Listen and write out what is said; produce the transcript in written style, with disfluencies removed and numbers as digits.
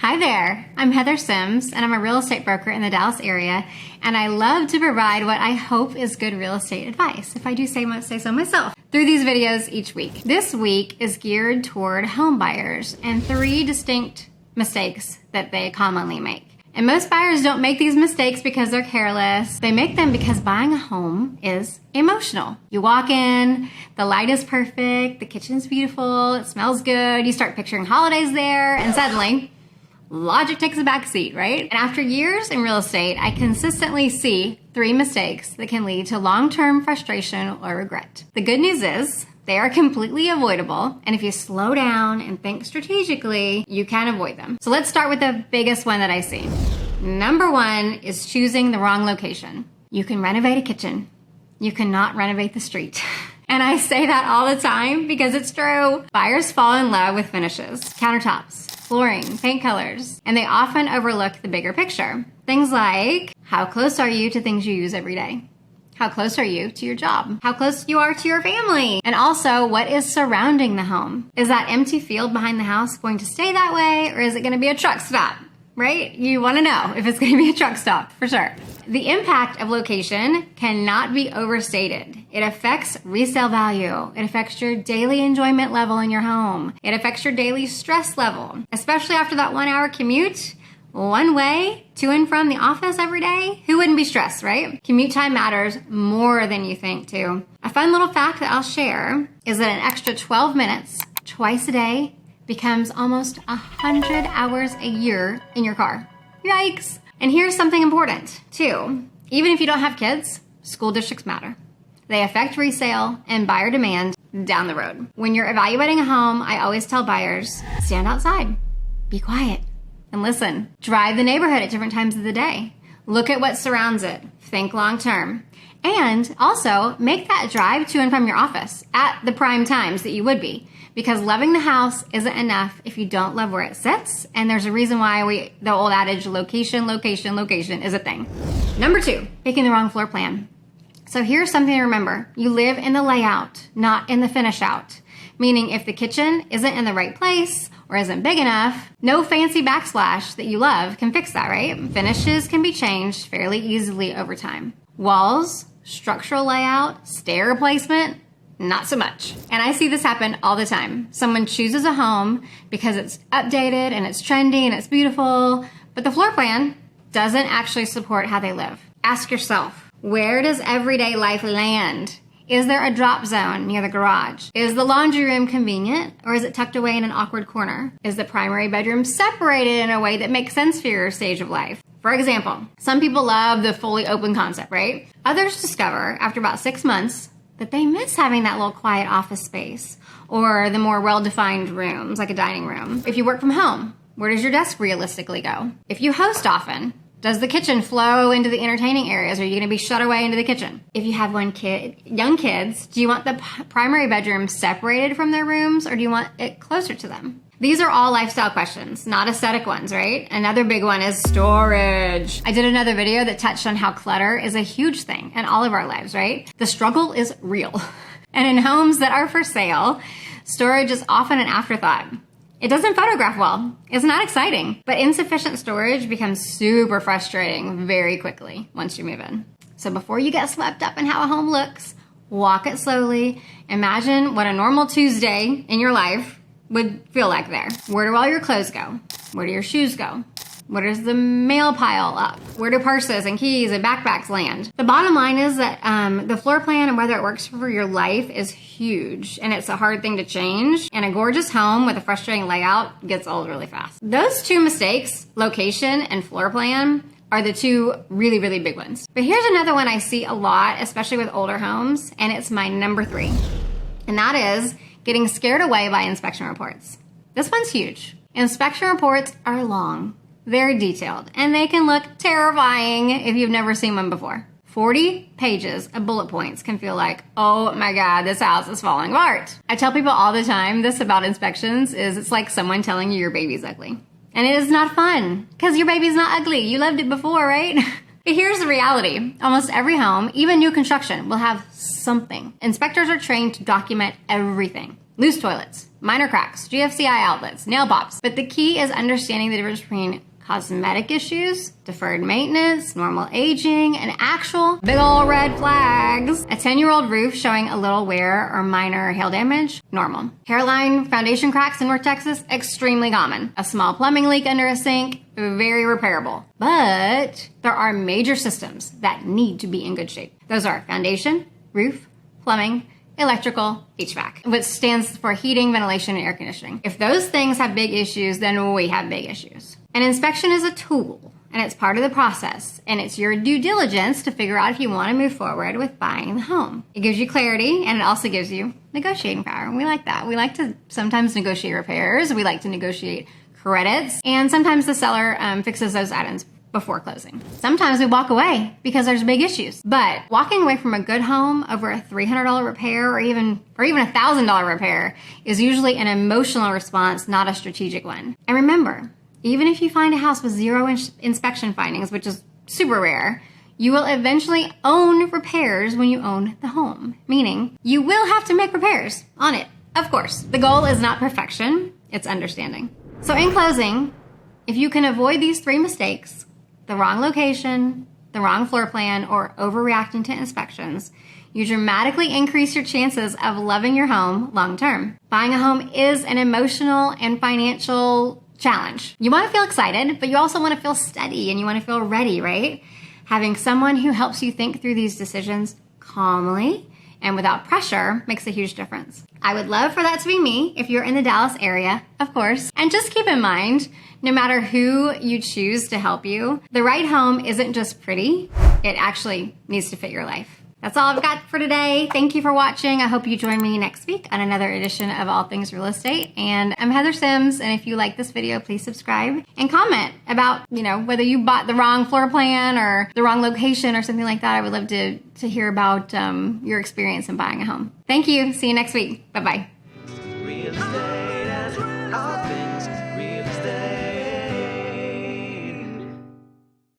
Hi there, I'm Heather Sims and I'm a real estate broker in the Dallas area, and I love to provide what I hope is good real estate advice, if I do say so myself, through these videos each week. This week is geared toward home buyers and 3 distinct mistakes that they commonly make. And most buyers don't make these mistakes because they're careless. They make them because buying a home is emotional. You walk in, the light is perfect, the kitchen's beautiful, it smells good, you start picturing holidays there, and suddenly, logic takes a back seat, right? And after years in real estate, I consistently see 3 mistakes that can lead to long-term frustration or regret. The good news is, they are completely avoidable, and if you slow down and think strategically, you can avoid them. So let's start with the biggest one that I see. Number 1 is choosing the wrong location. You can renovate a kitchen. You cannot renovate the street. And I say that all the time because it's true. Buyers fall in love with finishes, countertops, flooring, paint colors, and they often overlook the bigger picture. Things like, how close are you to things you use every day? How close are you to your job? How close you are to your family? And also, what is surrounding the home? Is that empty field behind the house going to stay that way, or is it going to be a truck stop? Right? You want to know if it's going to be a truck stop, for sure. The impact of location cannot be overstated. It affects resale value. It affects your daily enjoyment level in your home. It affects your daily stress level, especially after that 1-hour commute. One way to and from the office every day? Who wouldn't be stressed, right? Commute time matters more than you think too. A fun little fact that I'll share is that an extra 12 minutes twice a day becomes almost 100 hours a year in your car. Yikes! And here's something important too. Even if you don't have kids, school districts matter. They affect resale and buyer demand down the road. When you're evaluating a home, I always tell buyers, stand outside, be quiet, and listen. Drive the neighborhood at different times of the day. Look at what surrounds it. Think long term. And also make that drive to and from your office at the prime times that you would be. Because loving the house isn't enough if you don't love where it sits. And there's a reason why the old adage, location is a thing. Number 2, picking the wrong floor plan. So here's something to remember. You live in the layout, not in the finish out. Meaning if the kitchen isn't in the right place or isn't big enough, no fancy backsplash that you love can fix that, right? Finishes can be changed fairly easily over time. Walls, structural layout, stair replacement, not so much. And I see this happen all the time. Someone chooses a home because it's updated and it's trendy and it's beautiful, but the floor plan doesn't actually support how they live. Ask yourself, where does everyday life land? Is there a drop zone near the garage? Is the laundry room convenient, or is it tucked away in an awkward corner? Is the primary bedroom separated in a way that makes sense for your stage of life? For example, some people love the fully open concept, right? Others discover after about 6 months that they miss having that little quiet office space or the more well-defined rooms like a dining room. If you work from home, where does your desk realistically go? If you host often, does the kitchen flow into the entertaining areas, or are you going to be shut away into the kitchen? If you have young kids, do you want the primary bedroom separated from their rooms, or do you want it closer to them? These are all lifestyle questions, not aesthetic ones, right? Another big one is storage. I did another video that touched on how clutter is a huge thing in all of our lives, right? The struggle is real. And in homes that are for sale, storage is often an afterthought. It doesn't photograph well. It's not exciting, but insufficient storage becomes super frustrating very quickly once you move in. So before you get swept up in how a home looks, walk it slowly. Imagine what a normal Tuesday in your life would feel like there. Where do all your clothes go? Where do your shoes go? Where does the mail pile up? Where do purses and keys and backpacks land? The bottom line is that the floor plan and whether it works for your life is huge, and it's a hard thing to change. And a gorgeous home with a frustrating layout gets old really fast. Those 2 mistakes, location and floor plan, are the 2 really, really big ones. But here's another one I see a lot, especially with older homes, and it's my number 3. And that is getting scared away by inspection reports. This one's huge. Inspection reports are long. They're detailed, and they can look terrifying if you've never seen one before. 40 pages of bullet points can feel like, oh my God, this house is falling apart. I tell people all the time this about inspections is it's like someone telling you your baby's ugly. And it is not fun, because your baby's not ugly. You loved it before, right? But here's the reality. Almost every home, even new construction, will have something. Inspectors are trained to document everything. Loose toilets, minor cracks, GFCI outlets, nail pops. But the key is understanding the difference between cosmetic issues, deferred maintenance, normal aging, and actual big ol' red flags. A 10-year-old roof showing a little wear or minor hail damage, normal. Hairline foundation cracks in North Texas, extremely common. A small plumbing leak under a sink, very repairable. But there are major systems that need to be in good shape. Those are foundation, roof, plumbing, electrical, HVAC, which stands for heating, ventilation, and air conditioning. If those things have big issues, then we have big issues. An inspection is a tool, and it's part of the process, and it's your due diligence to figure out if you want to move forward with buying the home. It gives you clarity, and it also gives you negotiating power. We like that. We like to sometimes negotiate repairs. We like to negotiate credits, and sometimes the seller fixes those items before closing. Sometimes we walk away because there's big issues. But walking away from a good home over a $300 repair or even a $1,000 repair is usually an emotional response, not a strategic one. And remember, even if you find a house with zero inspection findings, which is super rare, you will eventually own repairs when you own the home, meaning you will have to make repairs on it, of course. The goal is not perfection, it's understanding. So in closing, if you can avoid these 3 mistakes, the wrong location, the wrong floor plan, or overreacting to inspections, you dramatically increase your chances of loving your home long term. Buying a home is an emotional and financial challenge. You want to feel excited, but you also want to feel steady and you want to feel ready, right? Having someone who helps you think through these decisions calmly and without pressure makes a huge difference. I would love for that to be me if you're in the Dallas area, of course. And just keep in mind, no matter who you choose to help you, the right home isn't just pretty, it actually needs to fit your life. That's all I've got for today. Thank you for watching. I hope you join me next week on another edition of All Things Real Estate. And I'm Heather Sims, and if you like this video, please subscribe and comment about, whether you bought the wrong floor plan or the wrong location or something like that. I would love to hear about your experience in buying a home. Thank you. See you next week. Bye-bye.